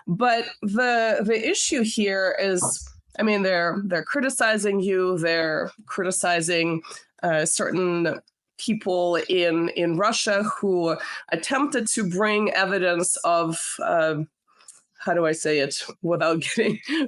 But the issue here is, I mean, they're criticizing you, they're criticizing certain people in Russia who attempted to bring evidence of how do I say it without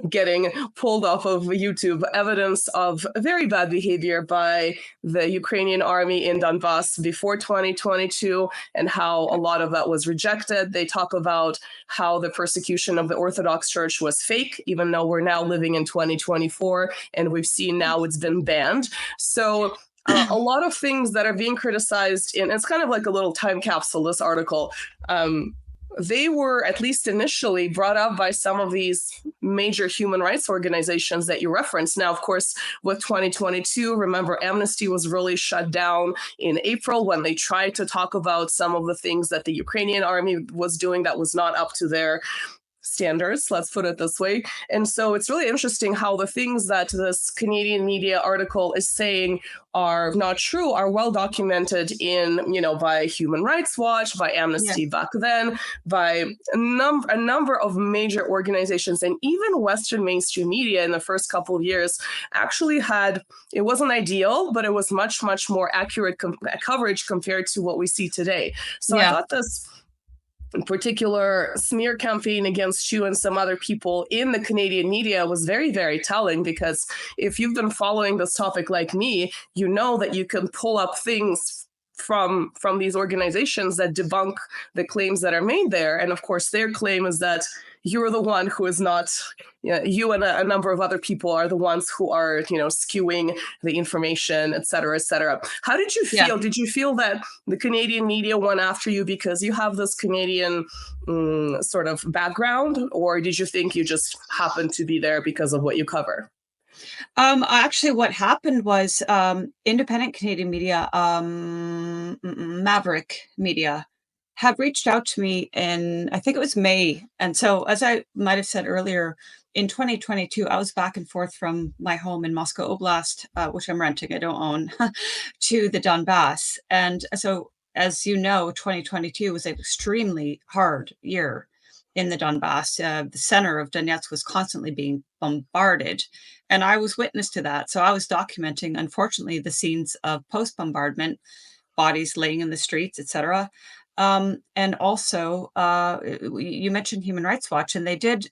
getting pulled off of YouTube, evidence of very bad behavior by the Ukrainian army in Donbass before 2022 and how a lot of that was rejected. They talk about how the persecution of the Orthodox Church was fake, even though we're now living in 2024 and we've seen now it's been banned. So a lot of things that are being criticized in, it's kind of like a little time capsule, this article. They were, at least initially, brought up by some of these major human rights organizations that you referenced. Now, of course, with 2022, remember, Amnesty was really shut down in April when they tried to talk about some of the things that the Ukrainian army was doing that was not up to their standards, let's put it this way. And so it's really interesting how the things that this Canadian media article is saying are not true are well documented in, by Human Rights Watch, by Amnesty back then, by a number of major organizations, and even Western mainstream media in the first couple of years actually had, it wasn't ideal, but it was much, much more accurate coverage compared to what we see today. So I thought this particular smear campaign against you and some other people in the Canadian media was very, very telling, because if you've been following this topic like me, you know that you can pull up things from these organizations that debunk the claims that are made there. And of course, their claim is that you're the one who is not, you and a number of other people are the ones who are, skewing the information, et cetera, et cetera. How did you feel? Did you feel that the Canadian media went after you because you have this Canadian sort of background, or did you think you just happened to be there because of what you cover? Actually, what happened was independent Canadian media, Maverick Media, had reached out to me in, I think it was May. And so, as I might have said earlier, in 2022, I was back and forth from my home in Moscow Oblast, which I'm renting, I don't own, to the Donbass. And so, as you know, 2022 was an extremely hard year in the Donbass. The center of Donetsk was constantly being bombarded. And I was witness to that. So I was documenting, unfortunately, the scenes of post-bombardment, bodies laying in the streets, etc. And also, you mentioned Human Rights Watch, and they did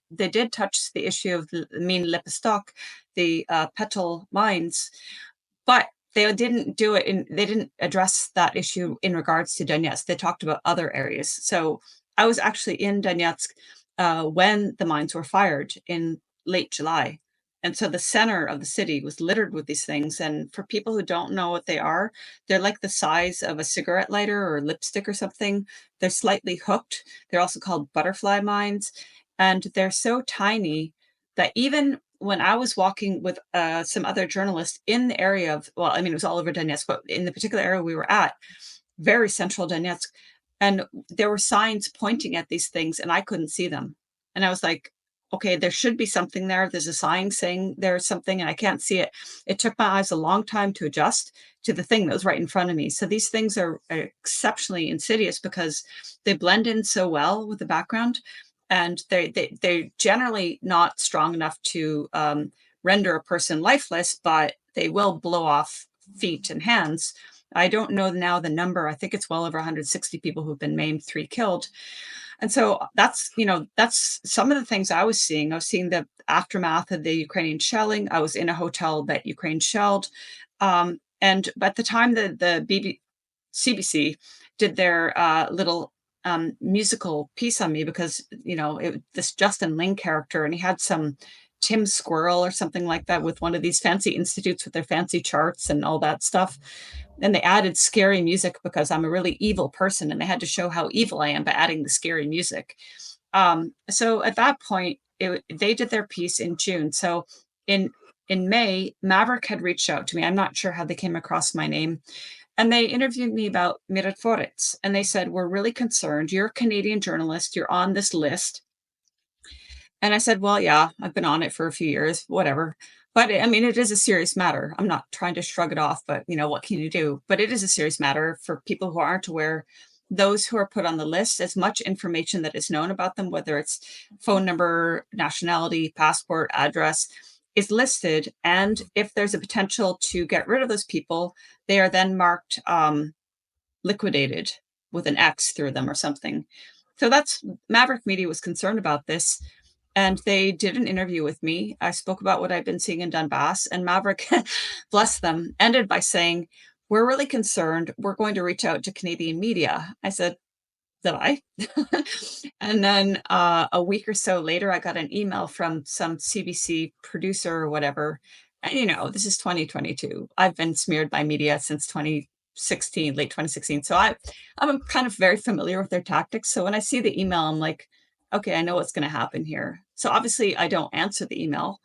touch the issue of the Lepestok, the petal mines, but they didn't do it they didn't address that issue in regards to Donetsk. They talked about other areas. So I was actually in Donetsk when the mines were fired in late July. And so the center of the city was littered with these things. And for people who don't know what they are, they're like the size of a cigarette lighter or lipstick or something. They're slightly hooked. They're also called butterfly mines. And they're so tiny that even when I was walking with some other journalists in the area of, well, I mean, it was all over Donetsk, but in the particular area we were at, very central Donetsk, and there were signs pointing at these things and I couldn't see them. And I was like, okay, there should be something there. There's a sign saying there's something and I can't see it. It took my eyes a long time to adjust to the thing that was right in front of me. So these things are exceptionally insidious because they blend in so well with the background, and they're generally not strong enough to render a person lifeless, but they will blow off feet and hands. I don't know now the number. I think it's well over 160 people who've been maimed, 3 killed. And so that's some of the things I was seeing. I was seeing the aftermath of the Ukrainian shelling. I was in a hotel that Ukraine shelled. And at the time the CBC did their little musical piece on me, because, this Justin Ling character, and he had some Tim Squirrel or something like that with one of these fancy institutes with their fancy charts and all that stuff. And they added scary music because I'm a really evil person, and they had to show how evil I am by adding the scary music. So at that point, they did their piece in June. So in May, Maverick had reached out to me. I'm not sure how they came across my name. And they interviewed me about Mirotvorets. And they said, we're really concerned. You're a Canadian journalist. You're on this list. And I said, well, yeah, I've been on it for a few years, whatever. But I mean, it is a serious matter. I'm not trying to shrug it off, but what can you do? But it is a serious matter for people who aren't aware. those who are put on the list, as much information that is known about them, whether it's phone number, nationality, passport, address, is listed. And if there's a potential to get rid of those people, they are then marked liquidated with an X through them or something. So that's Maverick Media was concerned about this. And they did an interview with me. I spoke about what I've been seeing in Donbass, and Maverick, bless them, ended by saying, "We're really concerned. We're going to reach out to Canadian media." I said, "Did I?" And then a week or so later, I got an email from some CBC producer or whatever. And, you know, this is 2022. I've been smeared by media since 2016, late 2016. So I'm kind of very familiar with their tactics. So when I see the email, I'm like, okay, I know what's going to happen here. So obviously I don't answer the email.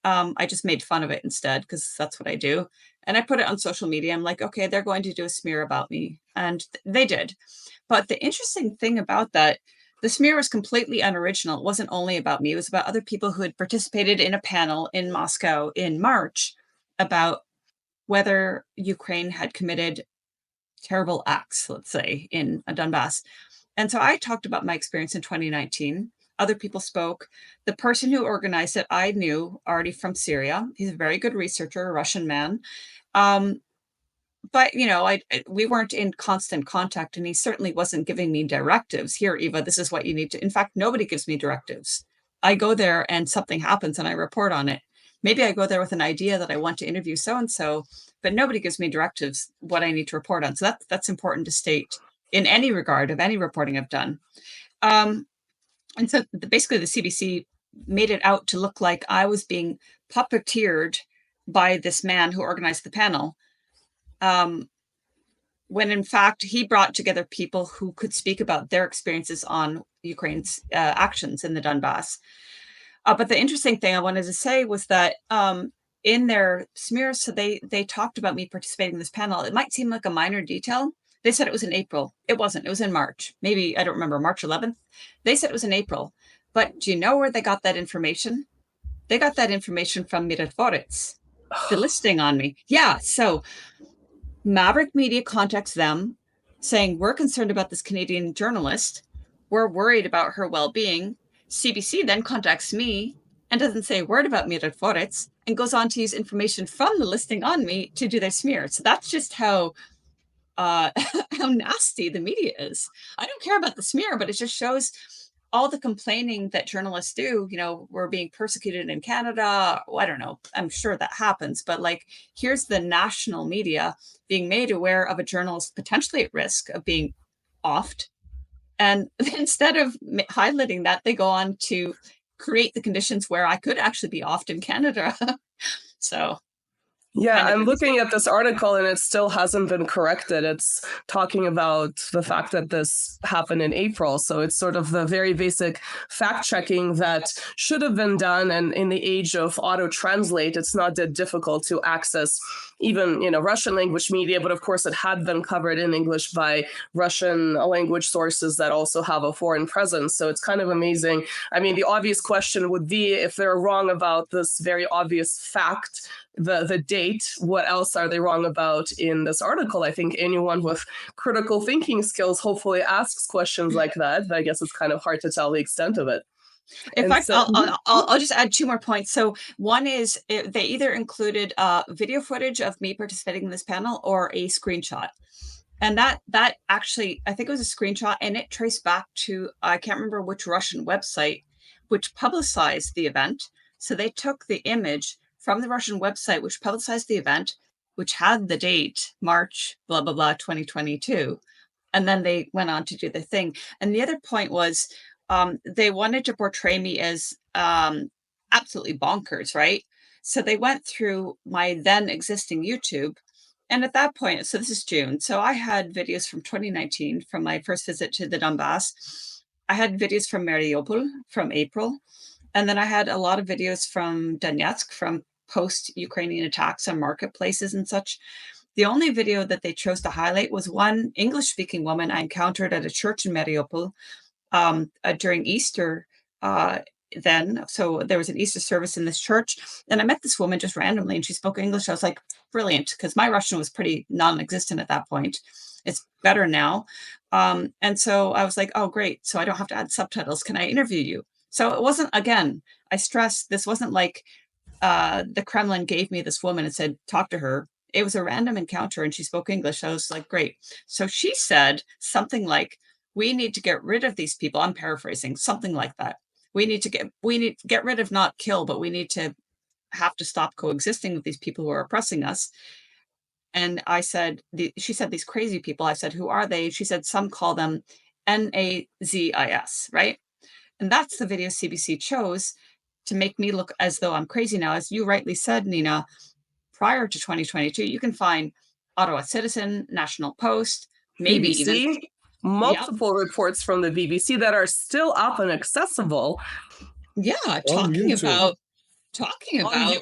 I just made fun of it instead, because that's what I do. And I put it on social media. I'm like, okay, they're going to do a smear about me. And they did. But the interesting thing about that, the smear was completely unoriginal. It wasn't only about me. It was about other people who had participated in a panel in Moscow in March about whether Ukraine had committed terrible acts, let's say, in Donbass. And so I talked about my experience in 2019. Other people spoke. The person who organized it, I knew already from Syria. He's a very good researcher, a Russian man. But, you know, we weren't in constant contact, and he certainly wasn't giving me directives. Here, Eva, this is what you need to. In fact, nobody gives me directives. I go there and something happens and I report on it. Maybe I go there with an idea that I want to interview so-and-so, but nobody gives me directives what I need to report on. So that's important to state in any regard of any reporting I've done. And so basically the CBC made it out to look like I was being puppeteered by this man who organized the panel, when in fact he brought together people who could speak about their experiences on Ukraine's actions in the Donbass. But the interesting thing I wanted to say was that in their smears, so they talked about me participating in this panel. It might seem like a minor detail. They said it was in April. It wasn't. It was in March. Maybe, I don't remember, March 11th. They said it was in April. But do you know where they got that information? They got that information from Mirotvorets, the listing on me. Yeah, so Maverick Media contacts them saying, we're concerned about this Canadian journalist. We're worried about her well-being. CBC then contacts me and doesn't say a word about Mirotvorets and goes on to use information from the listing on me to do their smear. So that's just how nasty the media is. I don't care about the smear, but it just shows all the complaining that journalists do. You know, we're being persecuted in Canada. I don't know. I'm sure that happens. But like, here's the national media being made aware of a journalist potentially at risk of being offed. And instead of highlighting that, they go on to create the conditions where I could actually be offed in Canada. So yeah, I'm looking at this article and it still hasn't been corrected. It's talking about the fact that this happened in April. So it's sort of the very basic fact checking that should have been done. And in the age of auto translate, it's not that difficult to access even, you know, Russian language media. But of course, it had been covered in English by Russian language sources that also have a foreign presence. So it's kind of amazing. I mean, the obvious question would be, if they're wrong about this very obvious fact, the date, what else are they wrong about in this article? I think anyone with critical thinking skills hopefully asks questions like that, but I guess it's kind of hard to tell the extent of it. In fact, I'll just add two more points. So one is they either included video footage of me participating in this panel or a screenshot. And that actually, I think it was a screenshot, and it traced back to, I can't remember which Russian website, which publicized the event. So they took the image from the Russian website, which publicized the event, which had the date, March, blah, blah, blah, 2022. And then they went on to do the thing. And the other point was they wanted to portray me as absolutely bonkers, right? So they went through my then existing YouTube. And at that point, so this is June. So I had videos from 2019, from my first visit to the Donbass. I had videos from Mariupol from April. And then I had a lot of videos from Donetsk, from post-Ukrainian attacks on marketplaces and such. The only video that they chose to highlight was one English-speaking woman I encountered at a church in Mariupol during Easter then. So there was an Easter service in this church, and I met this woman just randomly, and she spoke English. I was like, brilliant, because my Russian was pretty non-existent at that point. it's better now. And so I was like, oh, great. So I don't have to add subtitles. Can I interview you? So it wasn't, again, I stress, this wasn't like the Kremlin gave me this woman and said, talk to her. It was a random encounter and she spoke English. I was like, great. So she said something like, we need to get rid of these people. I'm paraphrasing, something like that. We need to get rid of, not kill, but we need to have to stop coexisting with these people who are oppressing us. And I said, she said, these crazy people. I said, who are they? She said, some call them NAZIS, right? And that's the video CBC chose to make me look as though I'm crazy now. As you rightly said, Nina, prior to 2022, you can find Ottawa Citizen, National Post, maybe BBC, even multiple reports from the BBC that are still up and accessible. Yeah, talking about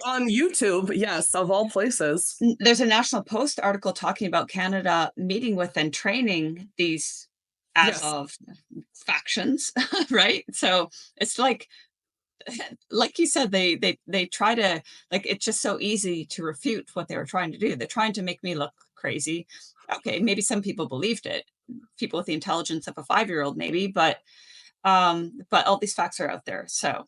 on YouTube, yes, of all places. There's a National Post article talking about Canada meeting with and training these of factions, right? So it's like you said, they try to, like, it's just so easy to refute what they were trying to do. They're trying to make me look crazy. Okay, maybe some people believed it, people with the intelligence of a 5-year-old, maybe, but all these facts are out there. So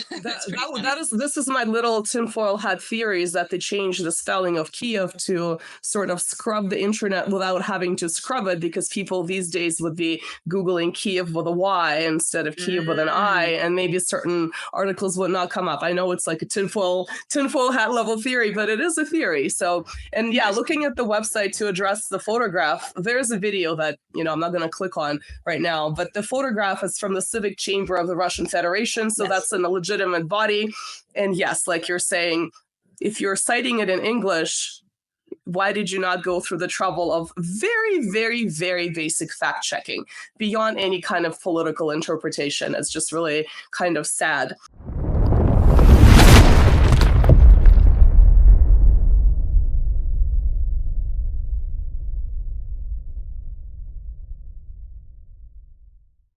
this is my little tinfoil hat theory, is that they changed the spelling of Kiev to sort of scrub the internet without having to scrub it, because people these days would be Googling Kiev with a Y instead of Kiev with an I, and maybe certain articles would not come up. I know it's like a tinfoil hat level theory, but it is a theory. So, and yeah, looking at the website to address the photograph, there's a video that, I'm not going to click on right now, but the photograph is from the Civic Chamber of the Russian Federation. So that's an legitimate body. And yes, like you're saying, if you're citing it in English, why did you not go through the trouble of very, very, very basic fact checking beyond any kind of political interpretation? It's just really kind of sad.